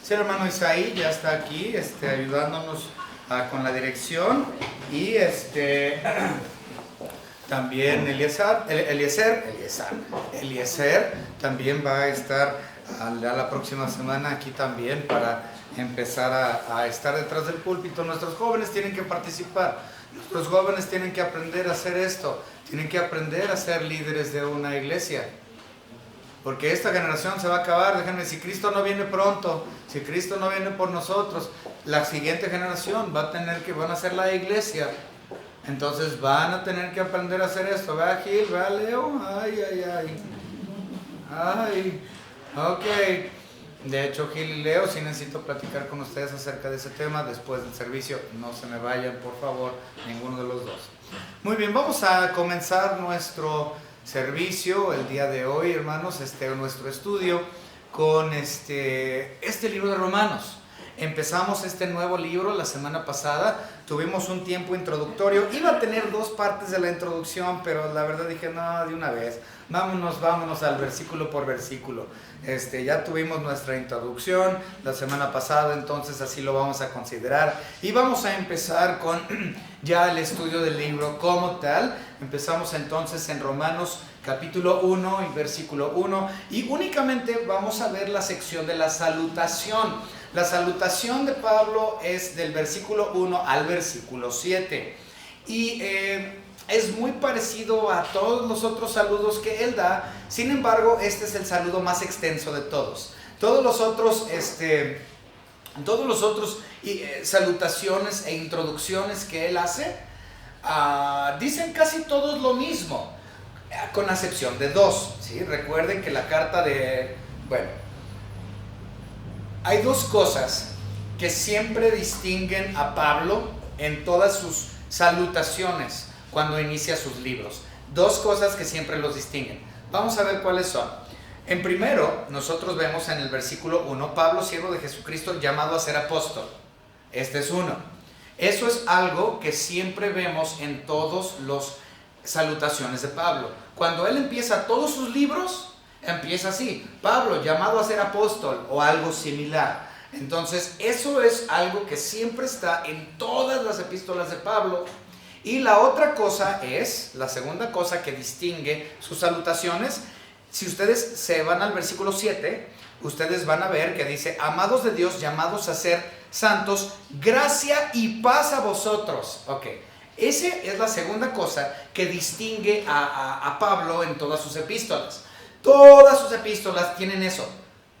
Sí, el hermano Isaí ya está aquí ayudándonos con la dirección y también Eliezer también va a estar la próxima semana aquí también para empezar a estar detrás del púlpito. Nuestros jóvenes tienen que participar, nuestros jóvenes tienen que aprender a hacer esto, tienen que aprender a ser líderes de una iglesia. Porque esta generación se va a acabar, déjenme, si Cristo no viene pronto, si Cristo no viene por nosotros, la siguiente generación van a ser la iglesia. Entonces van a tener que aprender a hacer esto. Ve a Gil, ve a Leo, ok. De hecho, Gil y Leo, sí necesito platicar con ustedes acerca de ese tema después del servicio. No se me vayan, por favor, ninguno de los dos. Muy bien, vamos a comenzar nuestro servicio el día de hoy, hermanos, nuestro estudio con este libro de Romanos. Empezamos este nuevo libro la semana pasada, tuvimos un tiempo introductorio, iba a tener dos partes de la introducción, pero la verdad dije, no, de una vez, vámonos al versículo por versículo. Ya tuvimos nuestra introducción la semana pasada, entonces así lo vamos a considerar y vamos a empezar con ya el estudio del libro como tal. Empezamos entonces en Romanos capítulo 1 y versículo 1 y únicamente vamos a ver la sección de la salutación. La salutación de Pablo es del versículo 1 al versículo 7 y es muy parecido a todos los otros saludos que él da. Sin embargo, este es el saludo más extenso de todos. Todos los otros salutaciones e introducciones que él hace dicen casi todos lo mismo, con la excepción de dos, ¿sí? Recuerden que la carta hay dos cosas que siempre distinguen a Pablo en todas sus salutaciones cuando inicia sus libros. Dos cosas que siempre los distinguen. Vamos a ver cuáles son. En primero, nosotros vemos en el versículo 1, Pablo, siervo de Jesucristo, llamado a ser apóstol. Este es uno. Eso es algo que siempre vemos en todas las salutaciones de Pablo. Cuando él empieza todos sus libros, empieza así: Pablo, llamado a ser apóstol, o algo similar. Entonces, eso es algo que siempre está en todas las epístolas de Pablo. Y la otra cosa es, la segunda cosa que distingue sus salutaciones, si ustedes se van al versículo 7, ustedes van a ver que dice: amados de Dios, llamados a ser santos, gracia y paz a vosotros. Ok, esa es la segunda cosa que distingue a Pablo en todas sus epístolas. Todas sus epístolas tienen eso: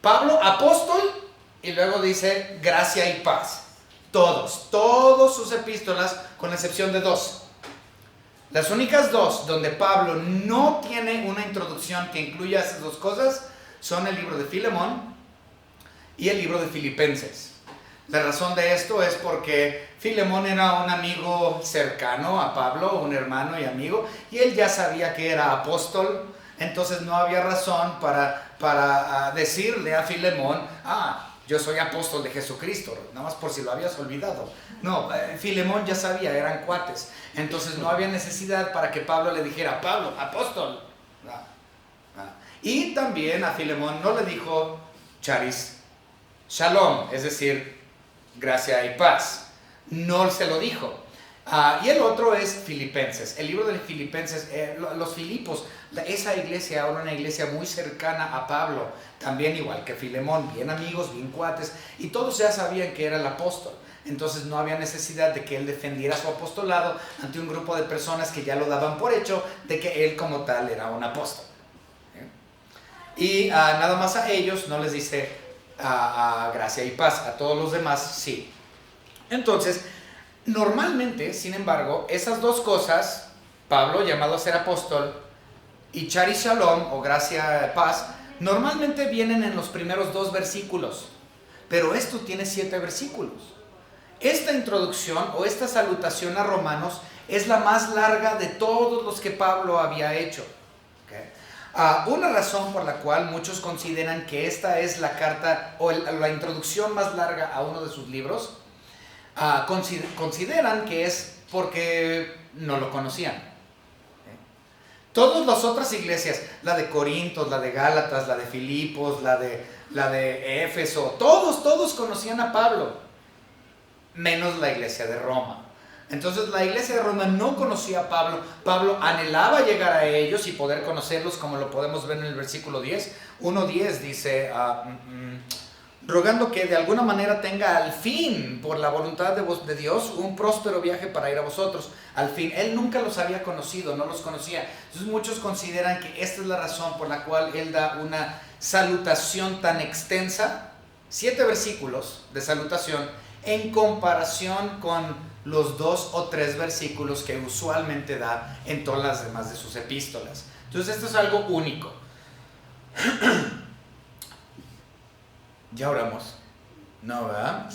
Pablo, apóstol, y luego dice gracia y paz. Todas sus epístolas, con excepción de dos. Las únicas dos donde Pablo no tiene una introducción que incluya esas dos cosas son el libro de Filemón y el libro de Filipenses. La razón de esto es porque Filemón era un amigo cercano a Pablo, un hermano y amigo, y él ya sabía que era apóstol. Entonces no había razón para decirle a Filemón: yo soy apóstol de Jesucristo, nada más por si lo habías olvidado. No, Filemón ya sabía, eran cuates. Entonces no había necesidad para que Pablo le dijera: Pablo, apóstol. Y también a Filemón no le dijo charis shalom, es decir, gracia y paz. No se lo dijo. Y el otro es Filipenses. El libro de Filipenses, los Filipos, esa iglesia era una iglesia muy cercana a Pablo, también igual que Filemón, bien amigos, bien cuates, y todos ya sabían que era el apóstol. Entonces no había necesidad de que él defendiera su apostolado ante un grupo de personas que ya lo daban por hecho de que él como tal era un apóstol. Y nada más a ellos no les dice gracia y paz, a todos los demás sí. Entonces, normalmente, sin embargo, esas dos cosas, Pablo, llamado a ser apóstol, y charis shalom, o gracia y paz, normalmente vienen en los primeros dos versículos, pero esto tiene 7 versículos. Esta introducción o esta salutación a Romanos es la más larga de todos los que Pablo había hecho. Una razón por la cual muchos consideran que esta es la carta o la introducción más larga a uno de sus libros, consideran que es porque no lo conocían. Todas las otras iglesias, la de Corintios, la de Gálatas, la de Filipos, la de Éfeso, todos conocían a Pablo, menos la iglesia de Roma. Entonces la iglesia de Roma no conocía a Pablo. Pablo anhelaba llegar a ellos y poder conocerlos, como lo podemos ver en el versículo 10. 1:10 dice, rogando que de alguna manera tenga al fin, por la voluntad de Dios, un próspero viaje para ir a vosotros. Al fin, él nunca los había conocido, no los conocía. Entonces muchos consideran que esta es la razón por la cual él da una salutación tan extensa, 7 versículos de salutación, en comparación con los 2 o 3 versículos que usualmente da en todas las demás de sus epístolas. Entonces esto es algo único. ¿Ya oramos? No, ¿verdad?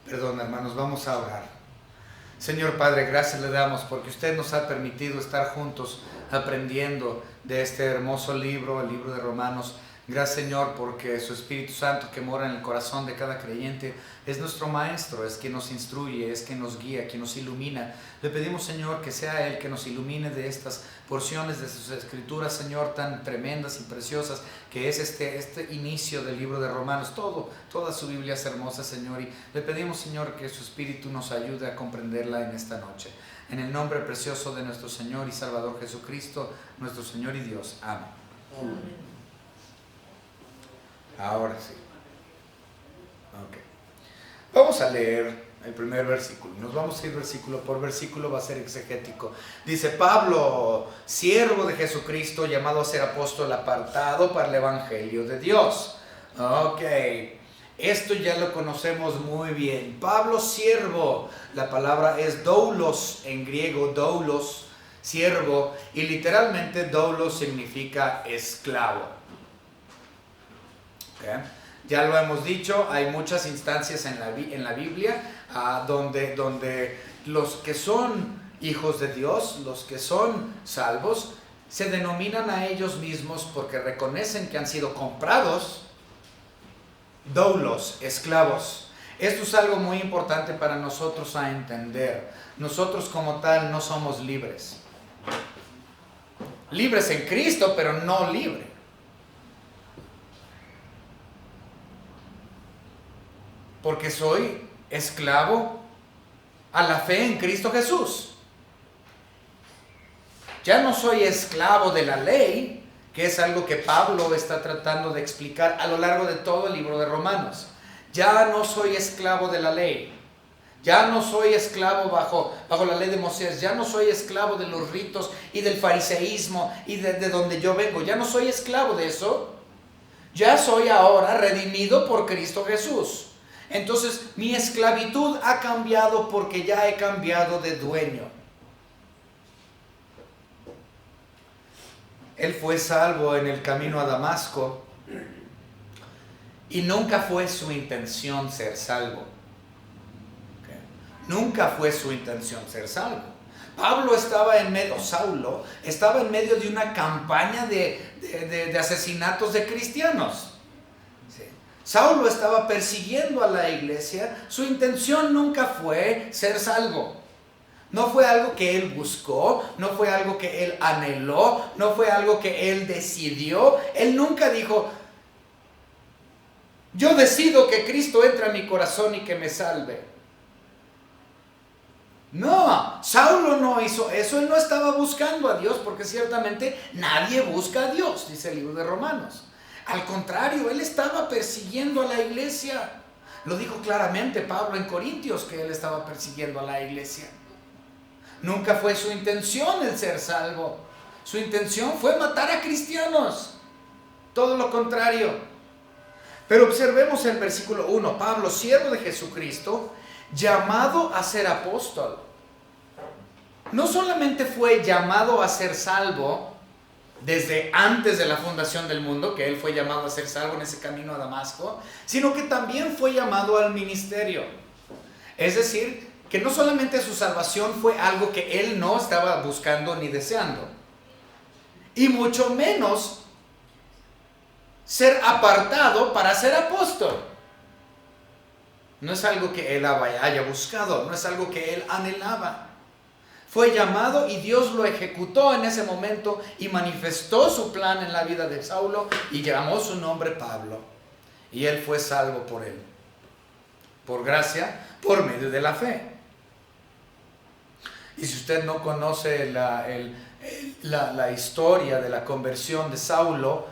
Perdón, hermanos, vamos a orar. Señor Padre, gracias le damos porque usted nos ha permitido estar juntos aprendiendo de este hermoso libro, el libro de Romanos. Gracias, Señor, porque su Espíritu Santo que mora en el corazón de cada creyente es nuestro Maestro, es quien nos instruye, es quien nos guía, quien nos ilumina. Le pedimos, Señor, que sea Él que nos ilumine de estas porciones de sus escrituras, Señor, tan tremendas y preciosas, que es este inicio del libro de Romanos. Toda su Biblia es hermosa, Señor, y le pedimos, Señor, que su Espíritu nos ayude a comprenderla en esta noche. En el nombre precioso de nuestro Señor y Salvador Jesucristo, nuestro Señor y Dios. Amén. Amén. Ahora sí. Ok. Vamos a leer el primer versículo. Nos vamos a ir versículo por versículo, va a ser exegético. Dice: Pablo, siervo de Jesucristo, llamado a ser apóstol, apartado para el evangelio de Dios. Ok. Esto ya lo conocemos muy bien. Pablo, siervo. La palabra es doulos en griego, doulos, siervo. Y literalmente doulos significa esclavo. Okay. Ya lo hemos dicho, hay muchas instancias en la Biblia donde los que son hijos de Dios, los que son salvos, se denominan a ellos mismos porque reconocen que han sido comprados, doulos, esclavos. Esto es algo muy importante para nosotros a entender. Nosotros como tal no somos libres. Libres en Cristo, pero no libres. Porque soy esclavo a la fe en Cristo Jesús. Ya no soy esclavo de la ley, que es algo que Pablo está tratando de explicar a lo largo de todo el libro de Romanos. Ya no soy esclavo de la ley. Ya no soy esclavo bajo la ley de Moisés. Ya no soy esclavo de los ritos y del fariseísmo y de donde yo vengo. Ya no soy esclavo de eso. Ya soy ahora redimido por Cristo Jesús. Entonces mi esclavitud ha cambiado porque ya he cambiado de dueño. Él fue salvo en el camino a Damasco y nunca fue su intención ser salvo. Okay. Nunca fue su intención ser salvo. Saulo estaba en medio de una campaña de asesinatos de cristianos. Saulo estaba persiguiendo a la iglesia. Su intención nunca fue ser salvo. No fue algo que él buscó, no fue algo que él anheló, no fue algo que él decidió. Él nunca dijo: yo decido que Cristo entre a mi corazón y que me salve. No, Saulo no hizo eso. Él no estaba buscando a Dios, porque ciertamente nadie busca a Dios, dice el libro de Romanos. Al contrario, él estaba persiguiendo a la iglesia. Lo dijo claramente Pablo en Corintios, que él estaba persiguiendo a la iglesia. Nunca fue su intención el ser salvo. Su intención fue matar a cristianos. Todo lo contrario. Pero observemos el versículo 1. Pablo, siervo de Jesucristo, llamado a ser apóstol. No solamente fue llamado a ser salvo desde antes de la fundación del mundo, que él fue llamado a ser salvo en ese camino a Damasco, sino que también fue llamado al ministerio. Es decir, que no solamente su salvación fue algo que él no estaba buscando ni deseando, y mucho menos ser apartado para ser apóstol. No es algo que él haya buscado, no es algo que él anhelaba. Fue llamado y Dios lo ejecutó en ese momento y manifestó su plan en la vida de Saulo y llamó su nombre Pablo. Y él fue salvo por él, por gracia, por medio de la fe. Y si usted no conoce la historia de la conversión de Saulo,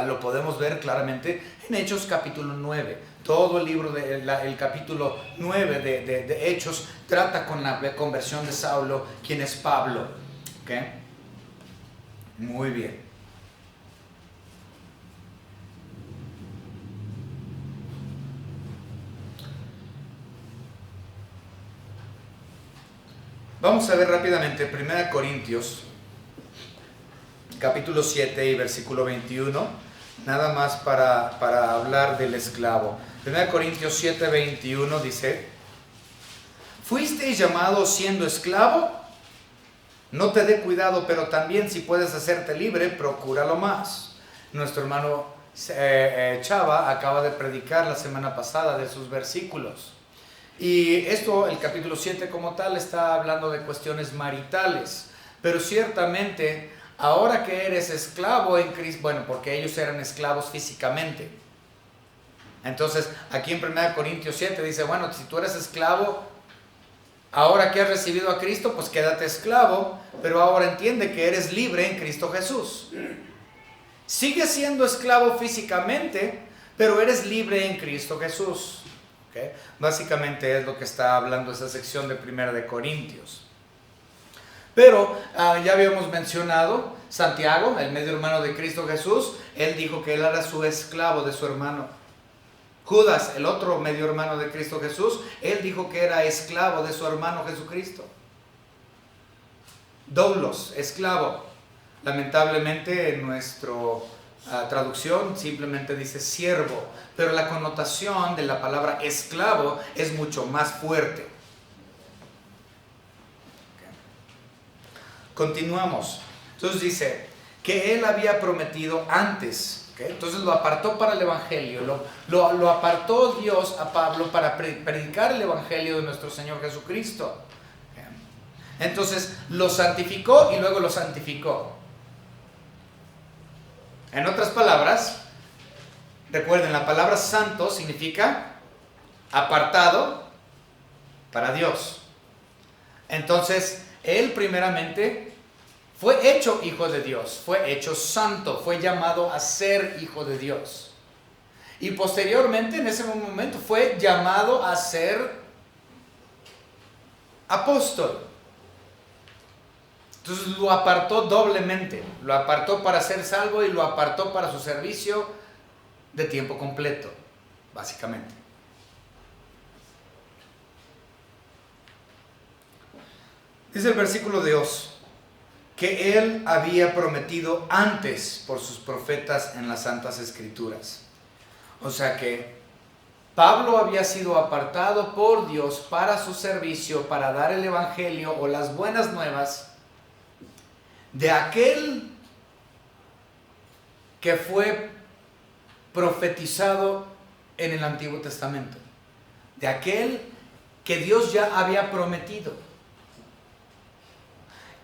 lo podemos ver claramente en Hechos capítulo 9. Todo el libro, el capítulo 9 de Hechos trata con la conversión de Saulo, quien es Pablo. ¿Okay? Muy bien. Vamos a ver rápidamente 1 Corintios, capítulo 7 y versículo 21, nada más para hablar del esclavo. 1 Corintios 7, 21 dice: ¿fuisteis llamados siendo esclavo? No te dé cuidado, pero también si puedes hacerte libre, procúralo más. Nuestro hermano Chava acaba de predicar la semana pasada de sus versículos. Y esto, el capítulo 7 como tal, está hablando de cuestiones maritales. Pero ciertamente, ahora que eres esclavo en Cristo, bueno, porque ellos eran esclavos físicamente. Entonces, aquí en 1 Corintios 7 dice, bueno, si tú eres esclavo, ahora que has recibido a Cristo, pues quédate esclavo, pero ahora entiende que eres libre en Cristo Jesús. Sigues siendo esclavo físicamente, pero eres libre en Cristo Jesús. ¿Okay? Básicamente es lo que está hablando esa sección de 1 de Corintios. Pero ya habíamos mencionado Santiago, el medio hermano de Cristo Jesús. Él dijo que él era su esclavo de su hermano. Judas, el otro medio hermano de Cristo Jesús, él dijo que era esclavo de su hermano Jesucristo. Doulos, esclavo. Lamentablemente en nuestra traducción simplemente dice siervo, pero la connotación de la palabra esclavo es mucho más fuerte. Okay. Continuamos. Entonces dice que él había prometido antes. Okay. Entonces lo apartó para el evangelio, lo apartó Dios a Pablo para predicar el evangelio de nuestro Señor Jesucristo. Okay. Entonces lo santificó y luego lo santificó. En otras palabras, recuerden, la palabra santo significa apartado para Dios. Entonces, él primeramente fue hecho hijo de Dios, fue hecho santo, fue llamado a ser hijo de Dios. Y posteriormente, en ese momento, fue llamado a ser apóstol. Entonces lo apartó doblemente, lo apartó para ser salvo y lo apartó para su servicio de tiempo completo, básicamente. Dice el versículo de Dios que él había prometido antes por sus profetas en las Santas Escrituras. O sea que Pablo había sido apartado por Dios para su servicio, para dar el evangelio o las buenas nuevas de aquel que fue profetizado en el Antiguo Testamento, de aquel que Dios ya había prometido.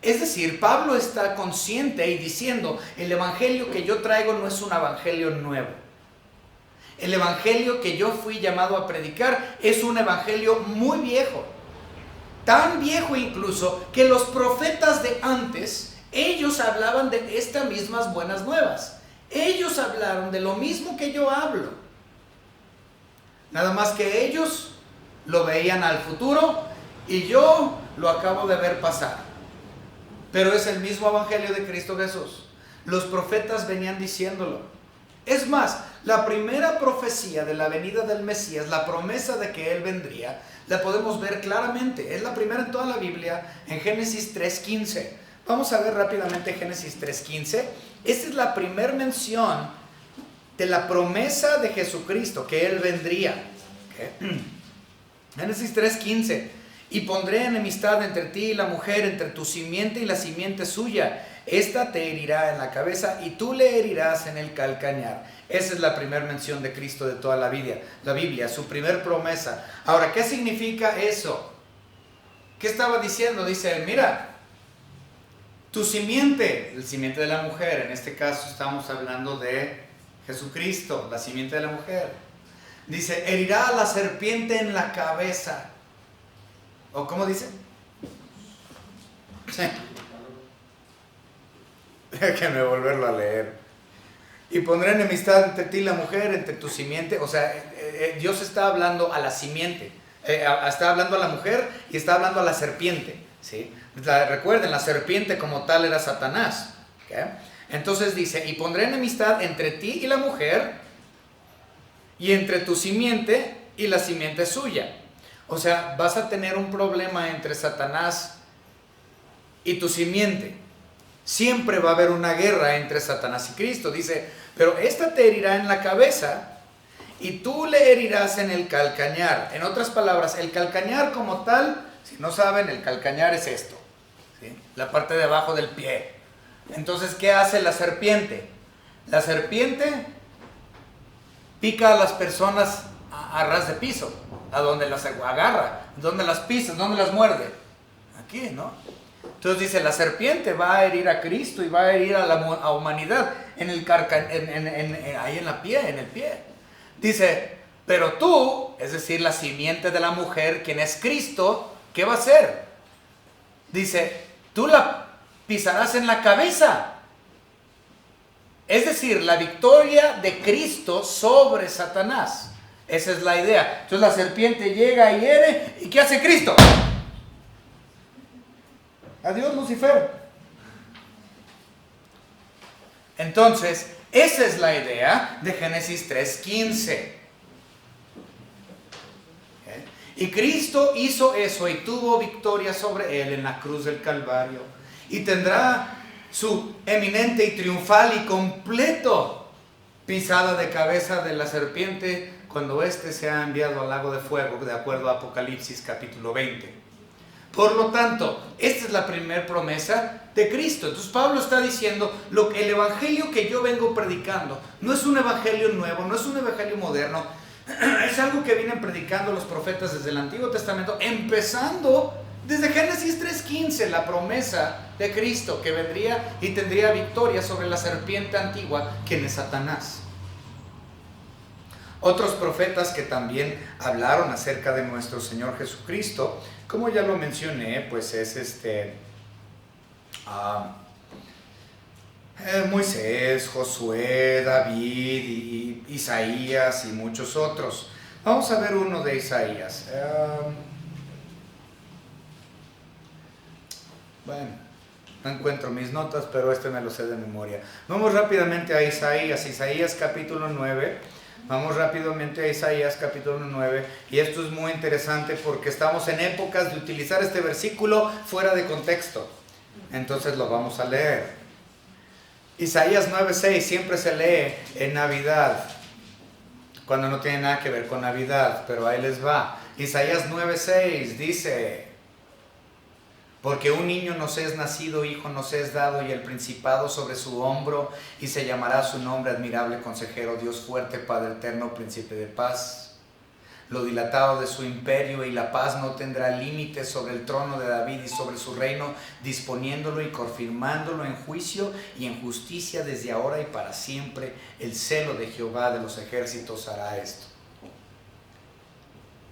Es decir, Pablo está consciente y diciendo, el evangelio que yo traigo no es un evangelio nuevo. El evangelio que yo fui llamado a predicar es un evangelio muy viejo, tan viejo incluso que los profetas de antes, ellos hablaban de estas mismas buenas nuevas. Ellos hablaron de lo mismo que yo hablo. Nada más que ellos lo veían al futuro y yo lo acabo de ver pasar. Pero es el mismo evangelio de Cristo Jesús. Los profetas venían diciéndolo. Es más, la primera profecía de la venida del Mesías, la promesa de que Él vendría, la podemos ver claramente. Es la primera en toda la Biblia, en Génesis 3:15. Vamos a ver rápidamente Génesis 3:15. Esta es la primera mención de la promesa de Jesucristo, que Él vendría. ¿Okay? Génesis 3:15. Y pondré enemistad entre ti y la mujer, entre tu simiente y la simiente suya. Esta te herirá en la cabeza y tú le herirás en el calcañar. Esa es la primera mención de Cristo de toda la Biblia, su primer promesa. Ahora, ¿qué significa eso? ¿Qué estaba diciendo? Dice, mira, tu simiente, el simiente de la mujer, en este caso estamos hablando de Jesucristo, la simiente de la mujer. Dice, herirá a la serpiente en la cabeza. ¿O cómo dice? Sí. Déjenme volverlo a leer. Y pondré enemistad entre ti y la mujer, entre tu simiente. O sea, Dios está hablando a la simiente. Está hablando a la mujer y está hablando a la serpiente. ¿Sí? Recuerden, la serpiente como tal era Satanás. ¿Okay? Entonces dice, y pondré enemistad entre ti y la mujer, y entre tu simiente y la simiente suya. O sea, vas a tener un problema entre Satanás y tu simiente. Siempre va a haber una guerra entre Satanás y Cristo. Dice, pero esta te herirá en la cabeza y tú le herirás en el calcañar. En otras palabras, el calcañar como tal, si no saben, el calcañar es esto, ¿sí? La parte de abajo del pie. Entonces, ¿qué hace la serpiente? La serpiente pica a las personas a ras de piso, a donde las agarra, donde las pisa, donde las muerde. Aquí, ¿no? Entonces dice, la serpiente va a herir a Cristo y va a herir a la humanidad en el ahí en el pie. Dice, pero tú, es decir, la simiente de la mujer, quien es Cristo, ¿qué va a hacer? Dice, tú la pisarás en la cabeza. Es decir, la victoria de Cristo sobre Satanás. Esa es la idea. Entonces la serpiente llega y hiere. ¿Y qué hace Cristo? Adiós, Lucifer. Entonces, esa es la idea de Génesis 3:15. Y Cristo hizo eso y tuvo victoria sobre él en la cruz del Calvario. Y tendrá su eminente y triunfal y completo pisada de cabeza de la serpiente cuando éste sea enviado al lago de fuego, de acuerdo a Apocalipsis capítulo 20. Por lo tanto, esta es la primera promesa de Cristo. Entonces Pablo está diciendo, el evangelio que yo vengo predicando no es un evangelio nuevo, no es un evangelio moderno, es algo que vienen predicando los profetas desde el Antiguo Testamento, empezando desde Génesis 3:15, la promesa de Cristo que vendría y tendría victoria sobre la serpiente antigua, quien es Satanás. Otros profetas que también hablaron acerca de nuestro Señor Jesucristo, como ya lo mencioné, pues es Moisés, Josué, David, y Isaías y muchos otros. Vamos a ver uno de Isaías. Bueno, no encuentro mis notas, pero este me lo sé de memoria. Vamos rápidamente a Isaías capítulo 9. Vamos rápidamente a Isaías capítulo 9. Y esto es muy interesante porque estamos en épocas de utilizar este versículo fuera de contexto. Entonces lo vamos a leer. Isaías 9:6 siempre se lee en Navidad, cuando no tiene nada que ver con Navidad, pero ahí les va. Isaías 9:6 dice: porque un niño nos es nacido, hijo nos es dado, y el principado sobre su hombro, y se llamará su nombre admirable consejero, Dios fuerte, Padre eterno, príncipe de paz. Lo dilatado de su imperio y la paz no tendrá límites sobre el trono de David y sobre su reino, disponiéndolo y confirmándolo en juicio y en justicia desde ahora y para siempre. El celo de Jehová de los ejércitos hará esto.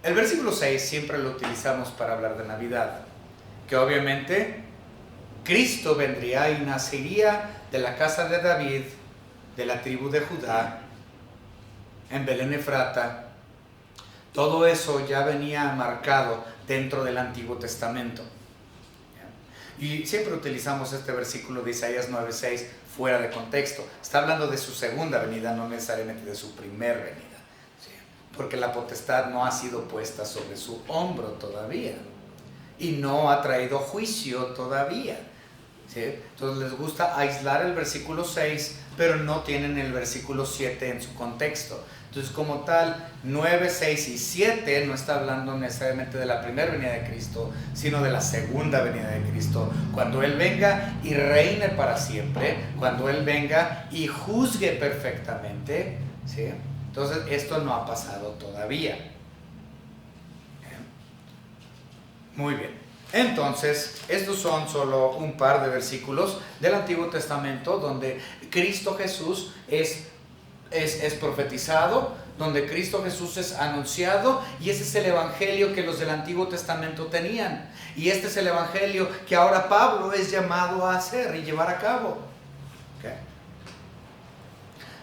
El versículo 6 siempre lo utilizamos para hablar de Navidad, que obviamente Cristo vendría y nacería de la casa de David, de la tribu de Judá, en Belén Efrata. Todo eso ya venía marcado dentro del Antiguo Testamento. Y siempre utilizamos este versículo de Isaías 9:6 fuera de contexto. Está hablando de su segunda venida, no necesariamente de su primera venida, ¿sí? Porque la potestad no ha sido puesta sobre su hombro todavía y no ha traído juicio todavía, ¿sí? Entonces les gusta aislar el versículo 6, pero no tienen el versículo 7 en su contexto. Entonces, como tal, 9, 6 y 7 no está hablando necesariamente de la primera venida de Cristo, sino de la segunda venida de Cristo, cuando Él venga y reine para siempre, cuando Él venga y juzgue perfectamente, ¿sí? Entonces, esto no ha pasado todavía. Muy bien. Entonces, estos son solo un par de versículos del Antiguo Testamento donde Cristo Jesús es profetizado, donde Cristo Jesús es anunciado, y ese es el evangelio que los del Antiguo Testamento tenían, y este es el evangelio que ahora Pablo es llamado a hacer y llevar a cabo. ¿Okay?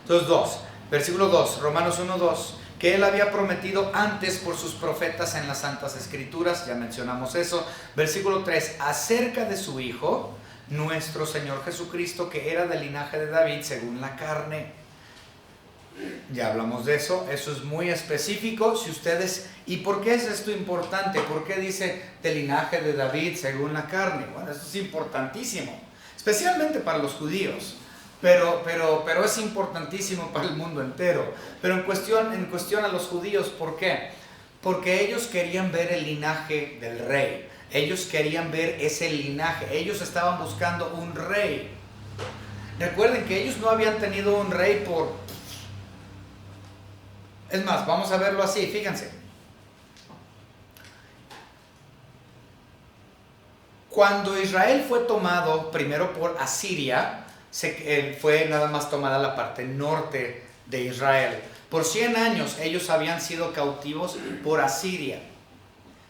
Entonces, versículo 2, Romanos 1:2, que él había prometido antes por sus profetas en las Santas Escrituras, ya mencionamos eso. Versículo 3, acerca de su Hijo, nuestro Señor Jesucristo, que era del linaje de David según la carne. Ya hablamos de eso, eso es muy específico. Si ustedes, ¿y por qué es esto importante? ¿Por qué dice del linaje de David según la carne? Bueno, esto es importantísimo, especialmente para los judíos, pero es importantísimo para el mundo entero. Pero en cuestión a los judíos, ¿por qué? Porque ellos querían ver el linaje del rey, ellos querían ver ese linaje, ellos estaban buscando un rey. Recuerden que ellos no habían tenido un rey Es más, vamos a verlo así, fíjense. Cuando Israel fue tomado primero por Asiria, fue nada más tomada la parte norte de Israel. Por 100 años ellos habían sido cautivos por Asiria.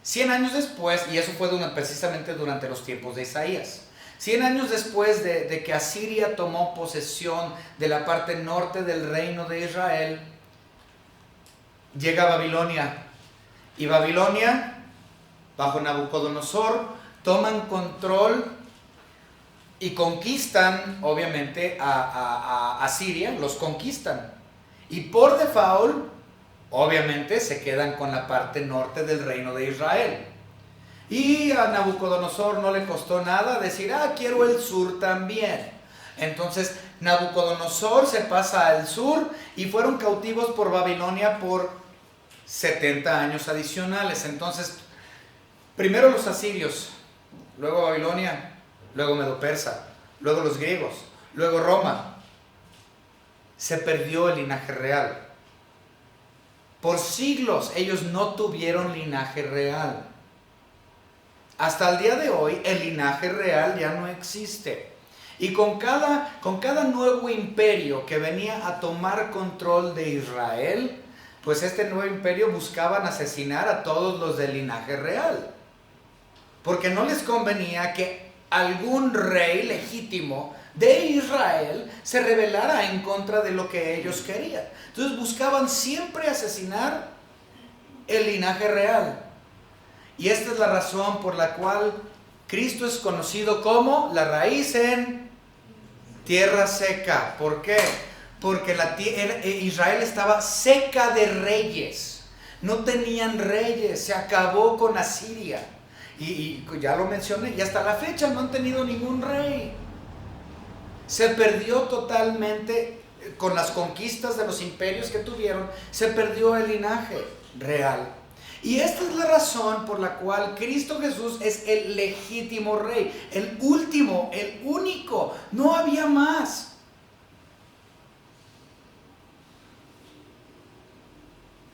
100 años después, y eso fue precisamente durante los tiempos de Isaías. 100 años después de que Asiria tomó posesión de la parte norte del reino de Israel, llega Babilonia, y Babilonia, bajo Nabucodonosor, toman control y conquistan, obviamente, a Asiria, los conquistan. Y por default, obviamente, se quedan con la parte norte del reino de Israel. Y a Nabucodonosor no le costó nada decir, quiero el sur también. Entonces, Nabucodonosor se pasa al sur y fueron cautivos por Babilonia por 70 años adicionales. Entonces, primero los asirios, luego Babilonia, luego Medo-Persa, luego los griegos, luego Roma. Se perdió el linaje real. Por siglos ellos no tuvieron linaje real. Hasta el día de hoy el linaje real ya no existe. Y con cada nuevo imperio que venía a tomar control de Israel, pues este nuevo imperio buscaban asesinar a todos los del linaje real. Porque no les convenía que algún rey legítimo de Israel se rebelara en contra de lo que ellos querían. Entonces buscaban siempre asesinar el linaje real. Y esta es la razón por la cual Cristo es conocido como la raíz en tierra seca. ¿Por qué? Porque Israel estaba seca de reyes. No tenían reyes. Se acabó con Asiria. Y ya lo mencioné, y hasta la fecha no han tenido ningún rey. Se perdió totalmente con las conquistas de los imperios que tuvieron. Se perdió el linaje real. Y esta es la razón por la cual Cristo Jesús es el legítimo rey, el último, el único. No había más.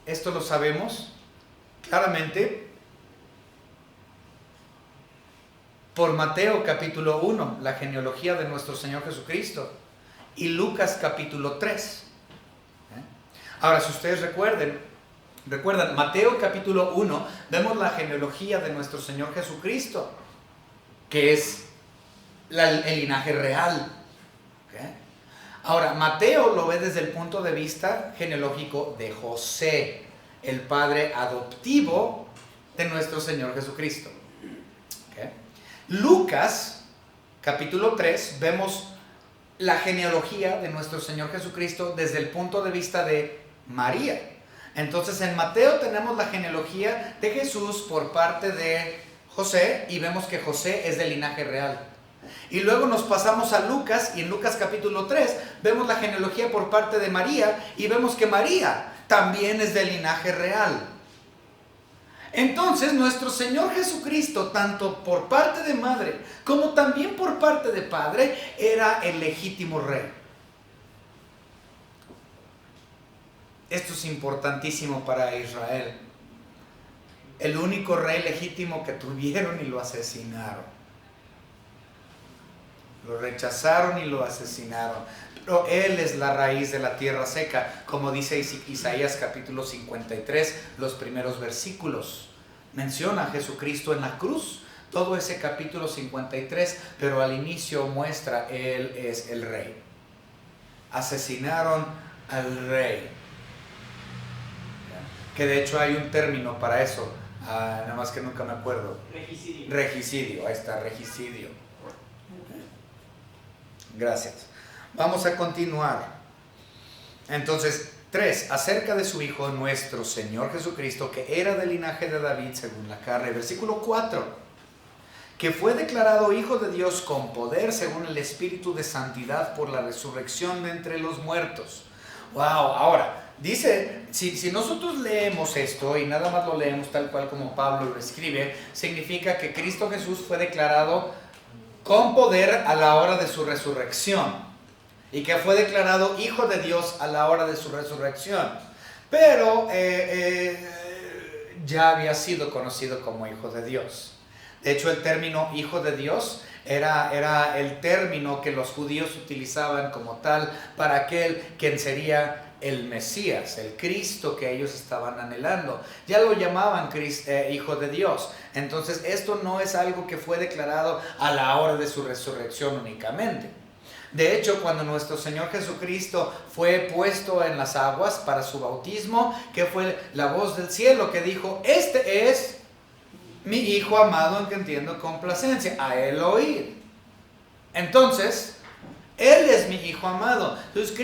Esto lo sabemos claramente por Mateo capítulo 1, la genealogía de nuestro Señor Jesucristo, y Lucas capítulo 3. Ahora, si ustedes recuerdan, Mateo capítulo 1, vemos la genealogía de nuestro Señor Jesucristo, que es el linaje real. ¿Okay? Ahora, Mateo lo ve desde el punto de vista genealógico de José, el padre adoptivo de nuestro Señor Jesucristo. ¿Okay? Lucas capítulo 3, vemos la genealogía de nuestro Señor Jesucristo desde el punto de vista de María. Entonces en Mateo tenemos la genealogía de Jesús por parte de José, y vemos que José es del linaje real. Y luego nos pasamos a Lucas, y en Lucas capítulo 3 vemos la genealogía por parte de María, y vemos que María también es del linaje real. Entonces nuestro Señor Jesucristo, tanto por parte de madre como también por parte de padre, era el legítimo rey. Esto es importantísimo para Israel. el único rey legítimo que tuvieron y lo asesinaron. Lo rechazaron y lo asesinaron. Pero Él es la raíz de la tierra seca, como dice Isaías capítulo 53, los primeros versículos. Menciona a Jesucristo en la cruz, todo ese capítulo 53, pero al inicio muestra Él es el rey. Asesinaron al rey. Que de hecho hay un término para eso, nada más que nunca me acuerdo. Regicidio. Regicidio, ahí está, regicidio. Gracias. Vamos a continuar. Entonces, 3. Acerca de su Hijo nuestro Señor Jesucristo, que era del linaje de David según la carne. Versículo 4. Que fue declarado Hijo de Dios con poder según el Espíritu de Santidad por la resurrección de entre los muertos. Wow, ahora, dice, si nosotros leemos esto y nada más lo leemos tal cual como Pablo lo escribe, significa que Cristo Jesús fue declarado con poder a la hora de su resurrección. Y que fue declarado Hijo de Dios a la hora de su resurrección. Pero ya había sido conocido como Hijo de Dios. De hecho, el término Hijo de Dios era el término que los judíos utilizaban como tal para aquel quien sería el Mesías, el Cristo que ellos estaban anhelando. Ya lo llamaban Hijo de Dios. Entonces, esto no es algo que fue declarado a la hora de su resurrección únicamente. De hecho, cuando nuestro Señor Jesucristo fue puesto en las aguas para su bautismo, que fue la voz del cielo que dijo, este es mi Hijo amado en que entiendo complacencia, a Él oír. Entonces, Él es mi Hijo amado. Entonces,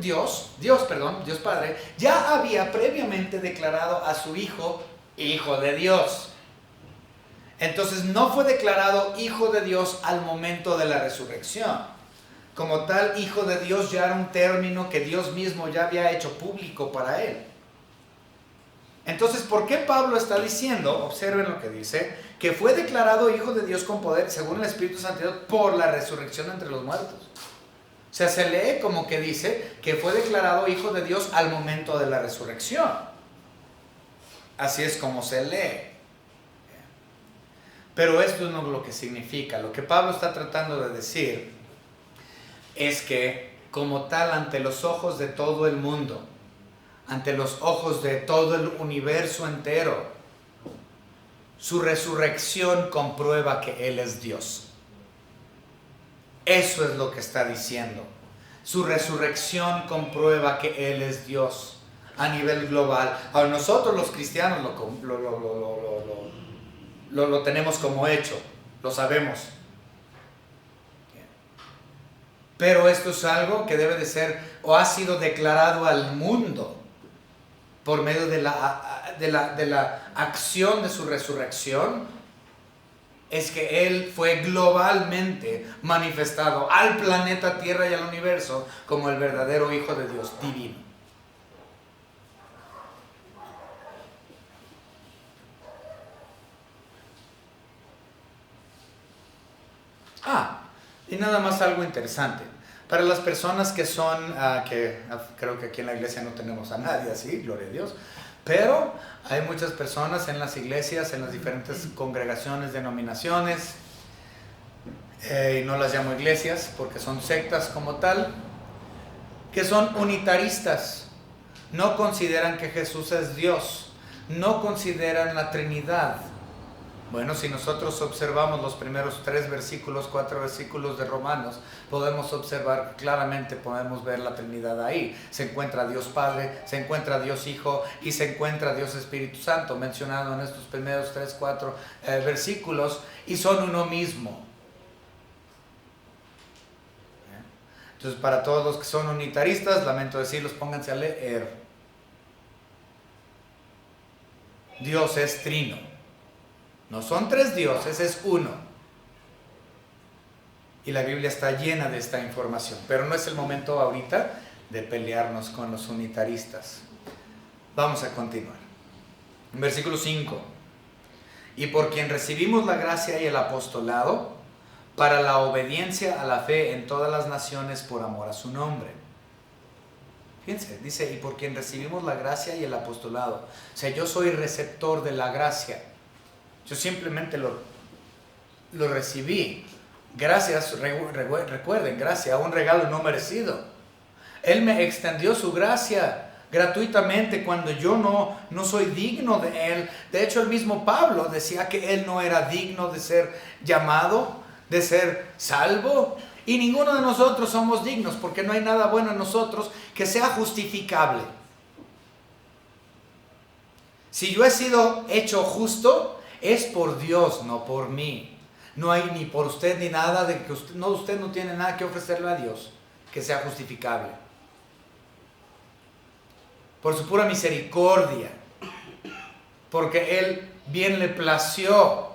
Dios Padre, ya había previamente declarado a su Hijo, Hijo de Dios. Entonces, no fue declarado Hijo de Dios al momento de la resurrección. Como tal, Hijo de Dios ya era un término que Dios mismo ya había hecho público para Él. Entonces, ¿por qué Pablo está diciendo, observen lo que dice, que fue declarado Hijo de Dios con poder, según el Espíritu Santo, por la resurrección entre los muertos? O sea, se lee como que dice que fue declarado Hijo de Dios al momento de la resurrección. Así es como se lee. Pero esto no es lo que significa. Lo que Pablo está tratando de decir es que, como tal, ante los ojos de todo el mundo, ante los ojos de todo el universo entero, su resurrección comprueba que Él es Dios. Eso es lo que está diciendo. Su resurrección comprueba que Él es Dios a nivel global. Ahora, nosotros los cristianos lo tenemos como hecho, lo sabemos. Pero esto es algo que debe de ser o ha sido declarado al mundo por medio de la acción de su resurrección. Es que Él fue globalmente manifestado al planeta Tierra y al universo como el verdadero Hijo de Dios divino. Y nada más algo interesante. Para las personas que son, creo que aquí en la iglesia no tenemos a nadie así, gloria a Dios, pero hay muchas personas en las iglesias, en las diferentes congregaciones, denominaciones, y no las llamo iglesias porque son sectas como tal, que son unitaristas, no consideran que Jesús es Dios, no consideran la Trinidad. Bueno, si nosotros observamos los primeros 4 versículos de Romanos, podemos observar claramente, podemos ver la Trinidad ahí. Se encuentra Dios Padre, se encuentra Dios Hijo y se encuentra Dios Espíritu Santo, mencionado en estos primeros 4 versículos, y son uno mismo. Entonces, para todos los que son unitaristas, lamento decirlos, pónganse a leer. Dios es trino. No son 3 dioses, es uno. Y la Biblia está llena de esta información. Pero no es el momento ahorita de pelearnos con los unitaristas. Vamos a continuar. Versículo 5. Y por quien recibimos la gracia y el apostolado para la obediencia a la fe en todas las naciones por amor a su nombre. Fíjense, dice, y por quien recibimos la gracia y el apostolado. O sea, yo soy receptor de la gracia. Yo simplemente lo recibí. Gracias, recuerden, gracia, un regalo no merecido. Él me extendió su gracia gratuitamente cuando yo no soy digno de Él. De hecho, el mismo Pablo decía que Él no era digno de ser llamado, de ser salvo. Y ninguno de nosotros somos dignos, porque no hay nada bueno en nosotros que sea justificable. Si yo he sido hecho justo, es por Dios, no por mí. No hay ni por usted ni nada de que usted no tiene nada que ofrecerle a Dios que sea justificable. Por su pura misericordia, porque Él bien le plació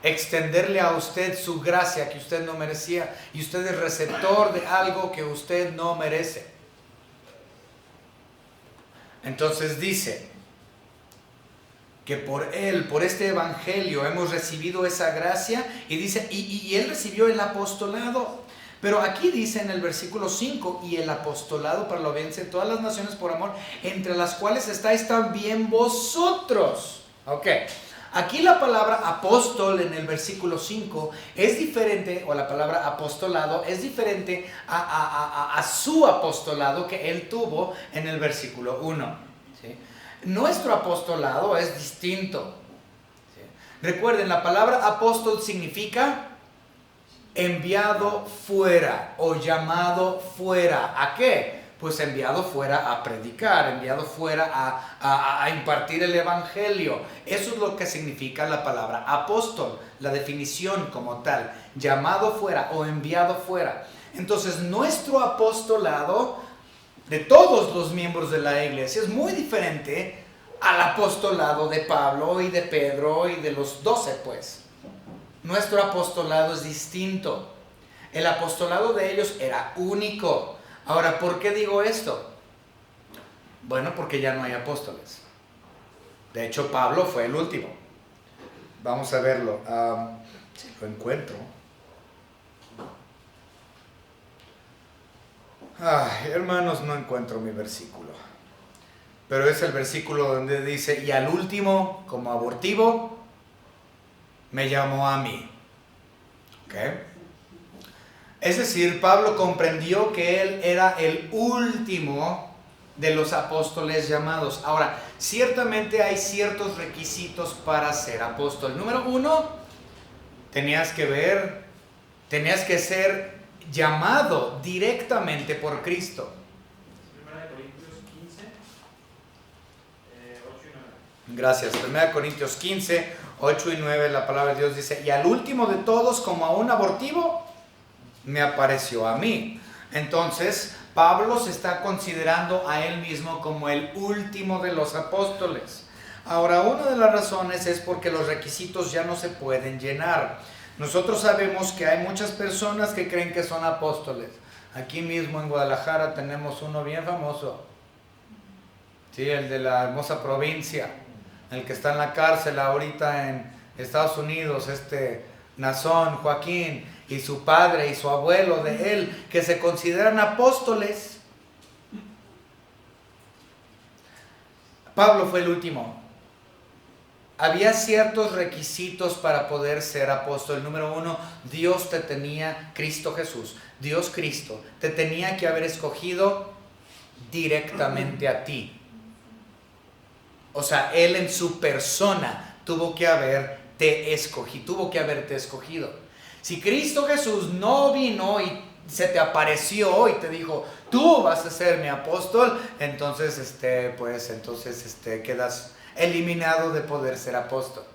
extenderle a usted su gracia que usted no merecía, y usted es receptor de algo que usted no merece. Entonces dice que por Él, por este evangelio hemos recibido esa gracia, y dice, y Él recibió el apostolado. Pero aquí dice en el versículo 5, y el apostolado para la obediencia de todas las naciones por amor, entre las cuales estáis también vosotros. Ok, aquí la palabra apóstol en el versículo 5 es diferente, o la palabra apostolado es diferente a su apostolado que él tuvo en el versículo 1. ¿Sí? Nuestro apostolado es distinto. ¿Sí? Recuerden, la palabra apóstol significa enviado fuera o llamado fuera. ¿A qué? Pues enviado fuera a predicar, enviado fuera a impartir el evangelio. Eso es lo que significa la palabra apóstol, la definición como tal, llamado fuera o enviado fuera. Entonces, nuestro apostolado de todos los miembros de la iglesia es muy diferente al apostolado de Pablo y de Pedro y de los 12, pues. Nuestro apostolado es distinto. El apostolado de ellos era único. Ahora, ¿por qué digo esto? Bueno, porque ya no hay apóstoles. De hecho, Pablo fue el último. Vamos a verlo. Si lo encuentro. Ay, hermanos, no encuentro mi versículo. Pero es el versículo donde dice, y al último, como abortivo, me llamó a mí. ¿Ok? Es decir, Pablo comprendió que él era el último de los apóstoles llamados. Ahora, ciertamente hay ciertos requisitos para ser apóstol. Número 1, tenías que ser llamado directamente por Cristo. 1 Corintios 15, 8 y 9. Gracias. 1 Corintios 15, 8 y 9, la palabra de Dios dice, y al último de todos, como a un abortivo, me apareció a mí. Entonces, Pablo se está considerando a él mismo como el último de los apóstoles. Ahora, una de las razones es porque los requisitos ya no se pueden llenar. Nosotros sabemos que hay muchas personas que creen que son apóstoles. Aquí mismo en Guadalajara tenemos uno bien famoso. Sí, el de la hermosa provincia, el que está en la cárcel ahorita en Estados Unidos, Nazón, Joaquín, y su padre y su abuelo de él, que se consideran apóstoles. Pablo fue el último. Había ciertos requisitos para poder ser apóstol. Número 1, Dios te tenía, Cristo Jesús, Dios Cristo, te tenía que haber escogido directamente a ti. O sea, Él en su persona tuvo que haberte escogido. Si Cristo Jesús no vino y se te apareció y te dijo, tú vas a ser mi apóstol, entonces, quedas eliminado de poder ser apóstol.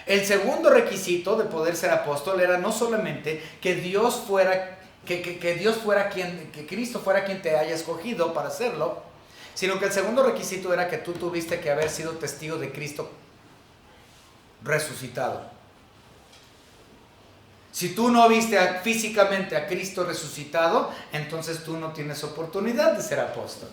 El segundo requisito de poder ser apóstol era no solamente que Dios fuera, que Cristo fuera quien te haya escogido para hacerlo, sino que el segundo requisito era que tú tuviste que haber sido testigo de Cristo resucitado. Si tú no viste físicamente a Cristo resucitado, entonces tú no tienes oportunidad de ser apóstol.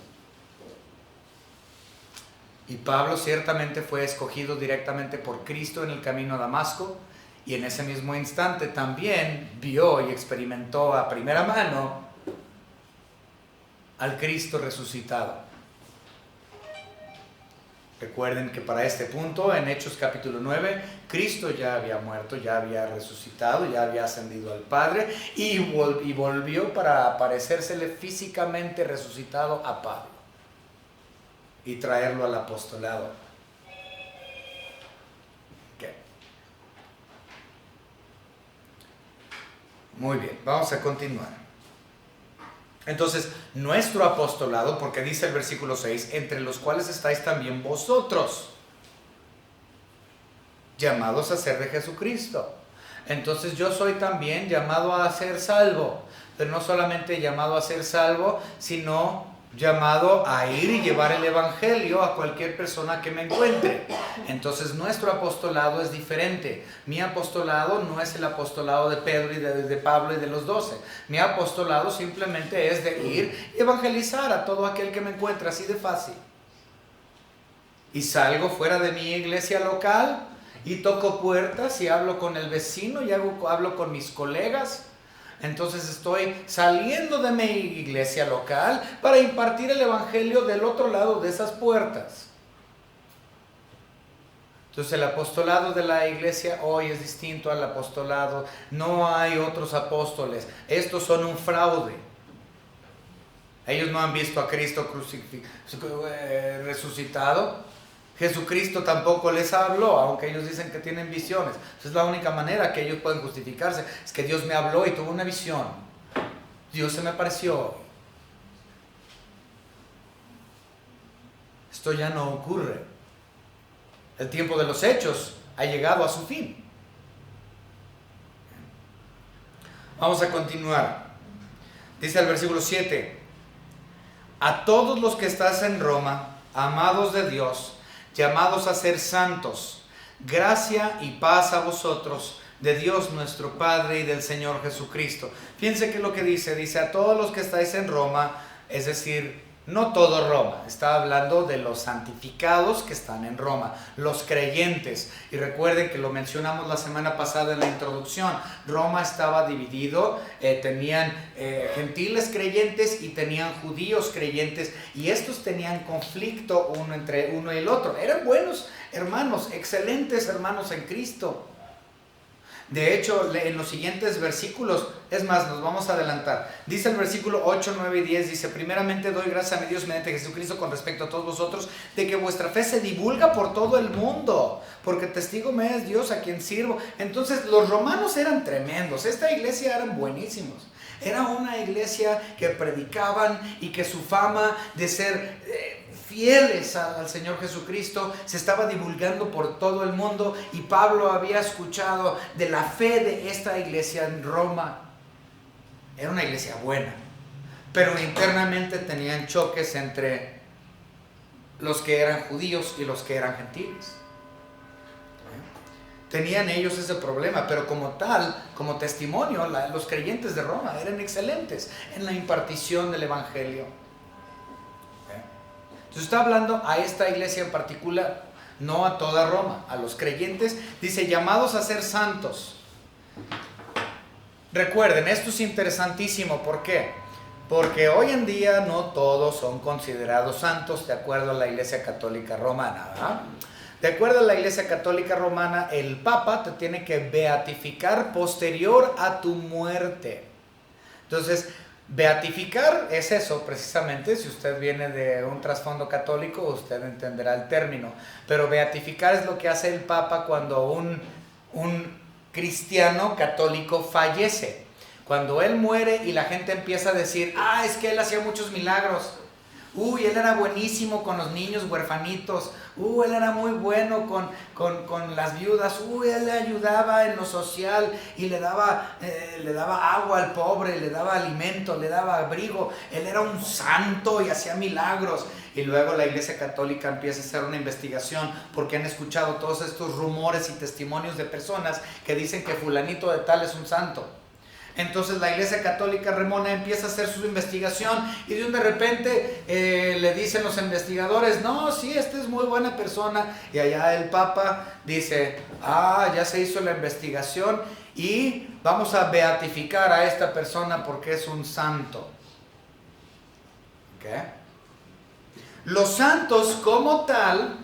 Y Pablo ciertamente fue escogido directamente por Cristo en el camino a Damasco, y en ese mismo instante también vio y experimentó a primera mano al Cristo resucitado. Recuerden que para este punto, en Hechos capítulo 9, Cristo ya había muerto, ya había resucitado, ya había ascendido al Padre y volvió para aparecérsele físicamente resucitado a Pablo y traerlo al apostolado. Okay. Muy bien, vamos a continuar. Entonces, nuestro apostolado, porque dice el versículo 6, entre los cuales estáis también vosotros, llamados a ser de Jesucristo. Entonces yo soy también llamado a ser salvo, pero no solamente llamado a ser salvo, sino llamado a ir y llevar el evangelio a cualquier persona que me encuentre. Entonces nuestro apostolado es diferente. Mi apostolado no es el apostolado de Pedro y de Pablo y de los 12. Mi apostolado simplemente es de ir y evangelizar a todo aquel que me encuentre, así de fácil. Y salgo fuera de mi iglesia local y toco puertas y hablo con el vecino y hablo con mis colegas. Entonces estoy saliendo de mi iglesia local para impartir el evangelio del otro lado de esas puertas. Entonces el apostolado de la iglesia hoy es distinto al apostolado. No hay otros apóstoles. Estos son un fraude. Ellos no han visto a Cristo resucitado. Jesucristo tampoco les habló, aunque ellos dicen que tienen visiones. Esa es la única manera que ellos pueden justificarse. Es que Dios me habló y tuve una visión. Dios se me apareció. Esto ya no ocurre. El tiempo de los hechos ha llegado a su fin. Vamos a continuar. Dice el versículo 7. A todos los que estás en Roma, amados de Dios, llamados a ser santos, gracia y paz a vosotros, de Dios nuestro Padre y del Señor Jesucristo. Fíjense que lo que dice a todos los que estáis en Roma, es decir, no todo Roma, está hablando de los santificados que están en Roma, los creyentes. Y recuerden que lo mencionamos la semana pasada en la introducción. Roma estaba dividido, tenían gentiles creyentes y tenían judíos creyentes, y estos tenían conflicto entre uno y el otro. Eran buenos hermanos, excelentes hermanos en Cristo. De hecho, en los siguientes versículos, es más, nos vamos a adelantar. Dice el versículo 8, 9 y 10, dice: primeramente doy gracias a mi Dios mediante Jesucristo con respecto a todos vosotros, de que vuestra fe se divulga por todo el mundo, porque testigo me es Dios a quien sirvo. Entonces, los romanos eran tremendos, esta iglesia eran buenísimos. Era una iglesia que predicaban y que su fama de ser fieles al Señor Jesucristo se estaba divulgando por todo el mundo, y Pablo había escuchado de la fe de esta iglesia en Roma. Era una iglesia buena, pero internamente tenían choques entre los que eran judíos y los que eran gentiles. Tenían ellos ese problema, pero como tal, como testimonio, los creyentes de Roma eran excelentes en la impartición del evangelio. Entonces está hablando a esta iglesia en particular, no a toda Roma, a los creyentes. Dice, llamados a ser santos. Recuerden, esto es interesantísimo. ¿Por qué? Porque hoy en día no todos son considerados santos de acuerdo a la Iglesia Católica Romana, ¿verdad? De acuerdo a la Iglesia Católica Romana, el Papa te tiene que beatificar posterior a tu muerte. Entonces, beatificar es eso precisamente. Si usted viene de un trasfondo católico, usted entenderá el término. Pero beatificar es lo que hace el Papa cuando un cristiano católico fallece. Cuando él muere y la gente empieza a decir, es que él hacía muchos milagros. Él era buenísimo con los niños huerfanitos. Él era muy bueno con las viudas. Él le ayudaba en lo social y le daba agua al pobre, le daba alimento, le daba abrigo. Él era un santo y hacía milagros. Y luego la Iglesia Católica empieza a hacer una investigación porque han escuchado todos estos rumores y testimonios de personas que dicen que fulanito de tal es un santo. Entonces la Iglesia Católica Romana empieza a hacer su investigación y de repente le dicen los investigadores, no, sí, esta es muy buena persona. Y allá el Papa dice, ya se hizo la investigación y vamos a beatificar a esta persona porque es un santo. ¿Okay? Los santos como tal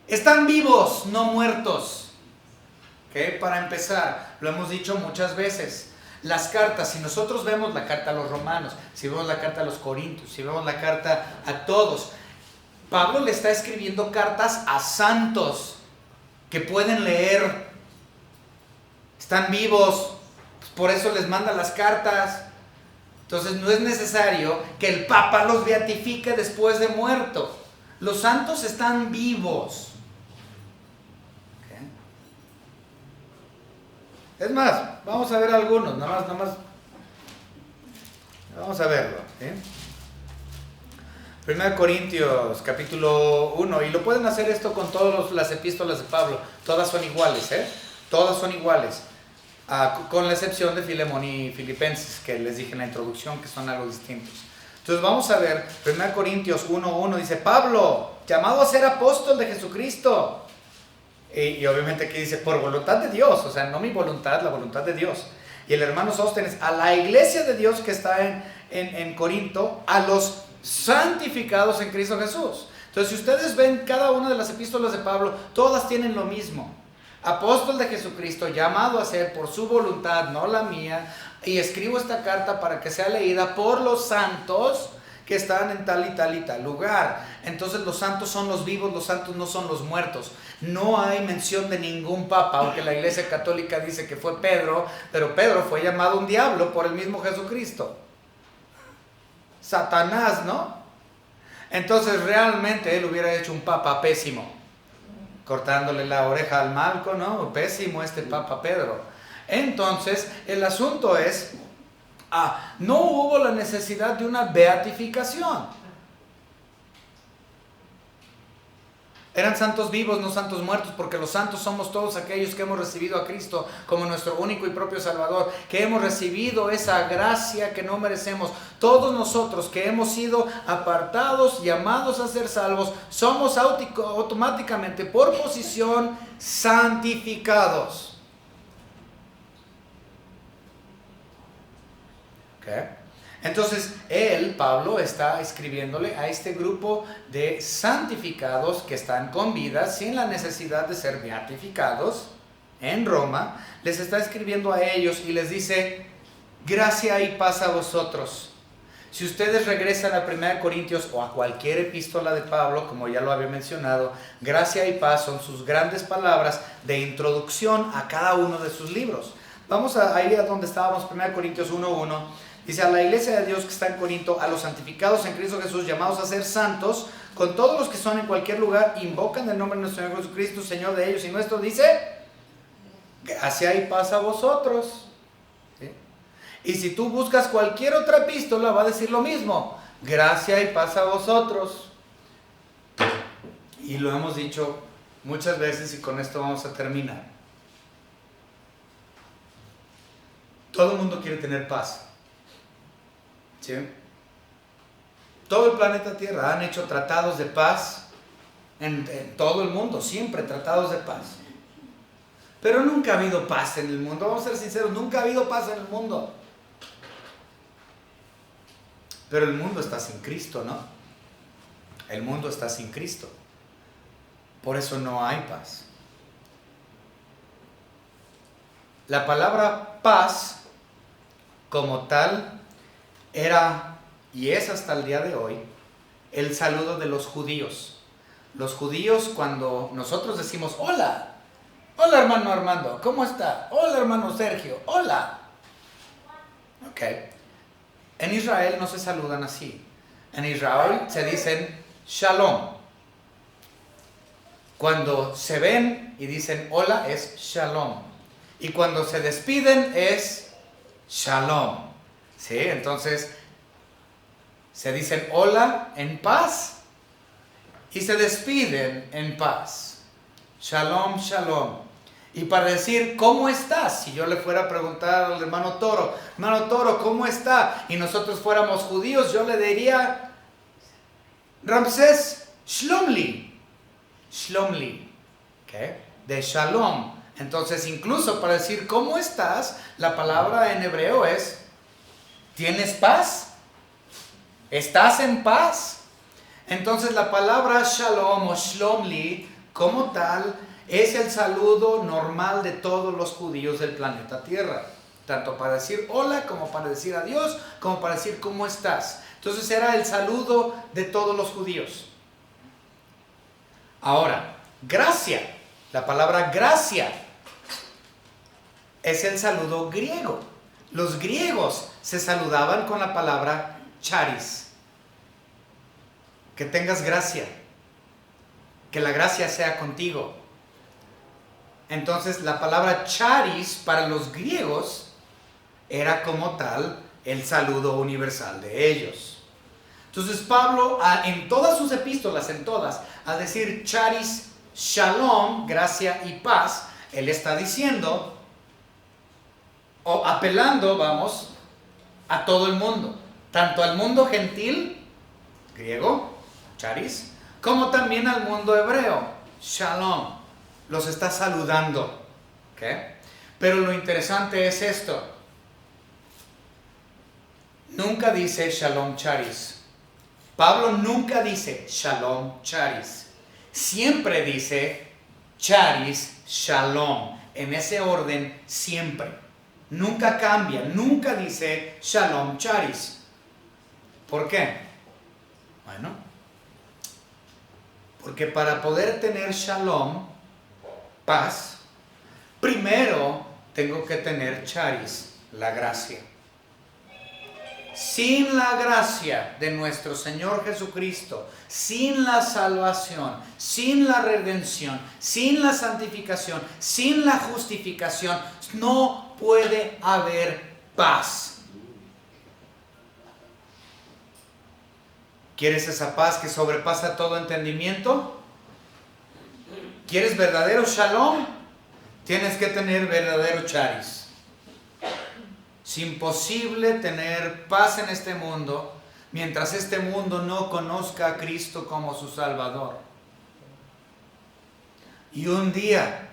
están vivos, no muertos. ¿Okay? Para empezar, lo hemos dicho muchas veces, las cartas, si nosotros vemos la carta a los romanos, si vemos la carta a los corintios, si vemos la carta a todos, Pablo le está escribiendo cartas a santos que pueden leer, están vivos, por eso les manda las cartas. Entonces no es necesario que el Papa los beatifique después de muerto. Los santos están vivos. ¿Okay? Es más, vamos a ver algunos, nada más. Vamos a verlo. ¿Sí? 1 Corintios capítulo 1, y lo pueden hacer esto con todas las epístolas de Pablo, todas son iguales, todas son iguales. Con la excepción de Filemón y Filipenses, que les dije en la introducción que son algo distintos. Entonces vamos a ver, 1 Corintios 1:1 dice, Pablo, llamado a ser apóstol de Jesucristo. Y obviamente aquí dice, por voluntad de Dios, o sea, no mi voluntad, la voluntad de Dios. Y el hermano Sóstenes, a la iglesia de Dios que está en Corinto, a los santificados en Cristo Jesús. Entonces, si ustedes ven cada una de las epístolas de Pablo, todas tienen lo mismo. Apóstol de Jesucristo, llamado a ser por su voluntad, no la mía, y escribo esta carta para que sea leída por los santos que están en tal y tal y tal lugar. Entonces los santos son los vivos, los santos no son los muertos. No hay mención de ningún papa, aunque la Iglesia Católica dice que fue Pedro, pero Pedro fue llamado un diablo por el mismo Jesucristo. Satanás, ¿no? Entonces realmente él hubiera hecho un papa pésimo, cortándole la oreja al Malco, ¿no? Pésimo este Papa Pedro. Entonces, el asunto es, no hubo la necesidad de una beatificación. Eran santos vivos, no santos muertos, porque los santos somos todos aquellos que hemos recibido a Cristo como nuestro único y propio Salvador, que hemos recibido esa gracia que no merecemos. Todos nosotros que hemos sido apartados, llamados a ser salvos, somos automáticamente, por posición, santificados. ¿Okay? Entonces, Pablo, está escribiéndole a este grupo de santificados que están con vida, sin la necesidad de ser beatificados, en Roma, les está escribiendo a ellos y les dice, gracia y paz a vosotros. Si ustedes regresan a 1 Corintios o a cualquier epístola de Pablo, como ya lo había mencionado, gracia y paz son sus grandes palabras de introducción a cada uno de sus libros. Vamos a ir a donde estábamos, 1 Corintios 1:1. Dice, a la iglesia de Dios que está en Corinto, a los santificados en Cristo Jesús, llamados a ser santos, con todos los que son en cualquier lugar, invocan el nombre de nuestro Señor Jesucristo, Señor de ellos y nuestro, dice, gracia y paz a vosotros. ¿Sí? Y si tú buscas cualquier otra epístola, va a decir lo mismo, gracia y paz a vosotros. Y lo hemos dicho muchas veces y con esto vamos a terminar. Todo el mundo quiere tener paz. ¿Sí? Todo el planeta Tierra han hecho tratados de paz en todo el mundo, siempre tratados de paz. Pero nunca ha habido paz en el mundo, vamos a ser sinceros, nunca ha habido paz en el mundo. Pero el mundo está sin Cristo, ¿no? El mundo está sin Cristo. Por eso no hay paz. La palabra paz, como tal, era, y es hasta el día de hoy, el saludo de los judíos. Los judíos, cuando nosotros decimos hola, hola hermano Armando, ¿cómo está? Hola hermano Sergio, hola. Ok. En Israel no se saludan así. En Israel se dicen shalom. Cuando se ven y dicen hola es shalom. Y cuando se despiden es shalom. ¿Sí? Entonces, se dicen hola en paz y se despiden en paz. Shalom, shalom. Y para decir, ¿cómo estás? Si yo le fuera a preguntar al hermano Toro, ¿cómo está? Y nosotros fuéramos judíos, yo le diría, Ramsés, shlomli. Shlomli. ¿Okay? De shalom. Entonces, incluso para decir, ¿cómo estás? La palabra en hebreo es, ¿tienes paz? ¿Estás en paz? Entonces la palabra shalom o shlomli como tal es el saludo normal de todos los judíos del planeta Tierra. Tanto para decir hola, como para decir adiós, como para decir cómo estás. Entonces era el saludo de todos los judíos. Ahora, gracia. La palabra gracia es el saludo griego. Los griegos se saludaban con la palabra charis. Que tengas gracia. Que la gracia sea contigo. Entonces la palabra charis para los griegos era como tal el saludo universal de ellos. Entonces Pablo en todas sus epístolas, al decir charis, shalom, gracia y paz, él está diciendo o apelando, a todo el mundo, tanto al mundo gentil, griego, charis, como también al mundo hebreo, shalom. Los está saludando. ¿Okay? Pero lo interesante es esto. Nunca dice shalom charis. Pablo nunca dice shalom charis. Siempre dice charis shalom. En ese orden siempre. Nunca cambia. Nunca dice shalom charis. ¿Por qué? Bueno, porque para poder tener shalom, paz, primero tengo que tener charis, la gracia. Sin la gracia de nuestro Señor Jesucristo, sin la salvación, sin la redención, sin la santificación, sin la justificación, no puede haber paz. ¿Quieres esa paz que sobrepasa todo entendimiento? ¿Quieres verdadero shalom? Tienes que tener verdadero charis. Es imposible tener paz en este mundo mientras este mundo no conozca a Cristo como su Salvador. Y un día,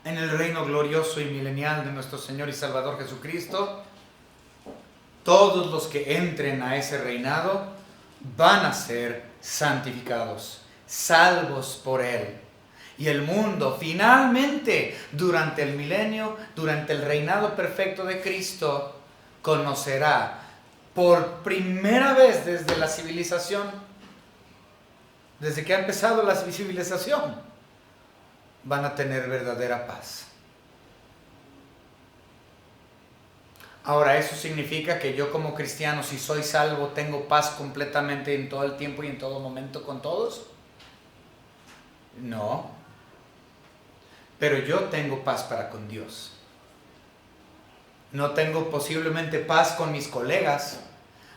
en el reino glorioso y milenial de nuestro Señor y Salvador Jesucristo, todos los que entren a ese reinado van a ser santificados, salvos por Él. Y el mundo finalmente, durante el milenio, durante el reinado perfecto de Cristo, conocerá por primera vez desde la civilización, desde que ha empezado la civilización, van a tener verdadera paz. Ahora, ¿eso significa que yo como cristiano, si soy salvo, tengo paz completamente en todo el tiempo y en todo momento con todos? No. Pero yo tengo paz para con Dios. No tengo posiblemente paz con mis colegas.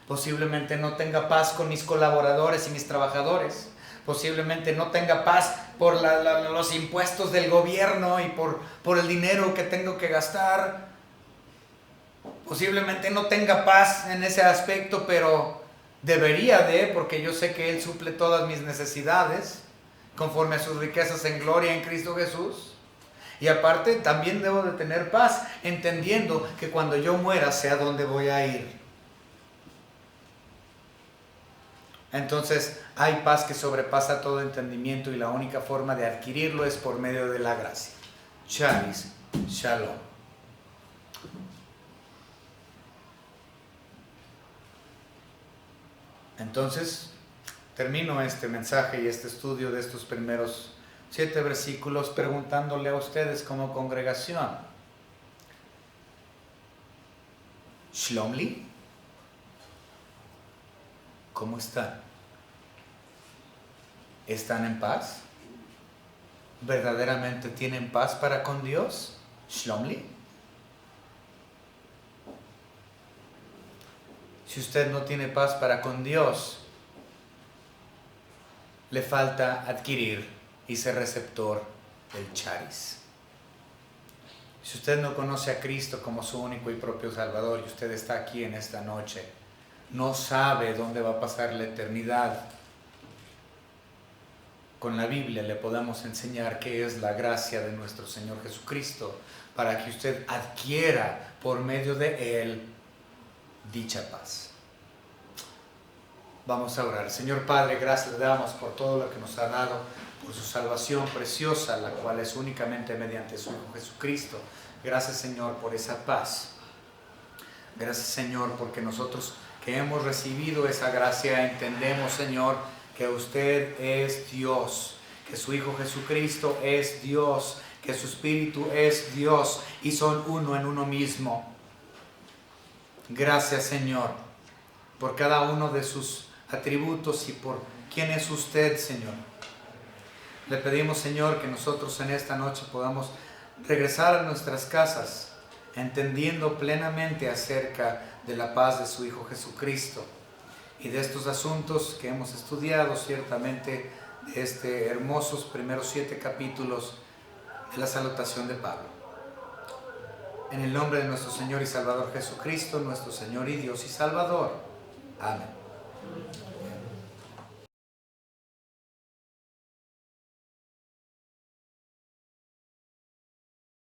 Posiblemente no tenga paz con mis colaboradores y mis trabajadores. Posiblemente no tenga paz por los impuestos del gobierno y por el dinero que tengo que gastar. Posiblemente no tenga paz en ese aspecto, pero debería de, porque yo sé que Él suple todas mis necesidades conforme a sus riquezas en gloria en Cristo Jesús. Y aparte también debo de tener paz, entendiendo que cuando yo muera sé a dónde voy a ir. Entonces hay paz que sobrepasa todo entendimiento y la única forma de adquirirlo es por medio de la gracia. Charis, shalom. Entonces termino este mensaje y este estudio de estos primeros 7 versículos preguntándole a ustedes como congregación: Shlomli, ¿cómo están? ¿Están en paz? ¿Verdaderamente tienen paz para con Dios? Shlomli. Si usted no tiene paz para con Dios, le falta adquirir y ser receptor del charis. Si usted no conoce a Cristo como su único y propio Salvador y usted está aquí en esta noche, no sabe dónde va a pasar la eternidad, con la Biblia le podamos enseñar qué es la gracia de nuestro Señor Jesucristo para que usted adquiera por medio de Él dicha paz. Vamos a orar. Señor Padre, gracias le damos por todo lo que nos ha dado, por su salvación preciosa, la cual es únicamente mediante su Hijo Jesucristo. Gracias, Señor, por esa paz. Gracias, Señor, porque nosotros que hemos recibido esa gracia entendemos, Señor, que usted es Dios, que su Hijo Jesucristo es Dios, que su Espíritu es Dios y son uno en uno mismo. Gracias, Señor, por cada uno de sus atributos y por quién es usted, Señor. Le pedimos, Señor, que nosotros en esta noche podamos regresar a nuestras casas entendiendo plenamente acerca de la paz de su Hijo Jesucristo y de estos asuntos que hemos estudiado ciertamente de hermosos primeros 7 capítulos de la salutación de Pablo. En el nombre de nuestro Señor y Salvador Jesucristo, nuestro Señor y Dios y Salvador. Amén.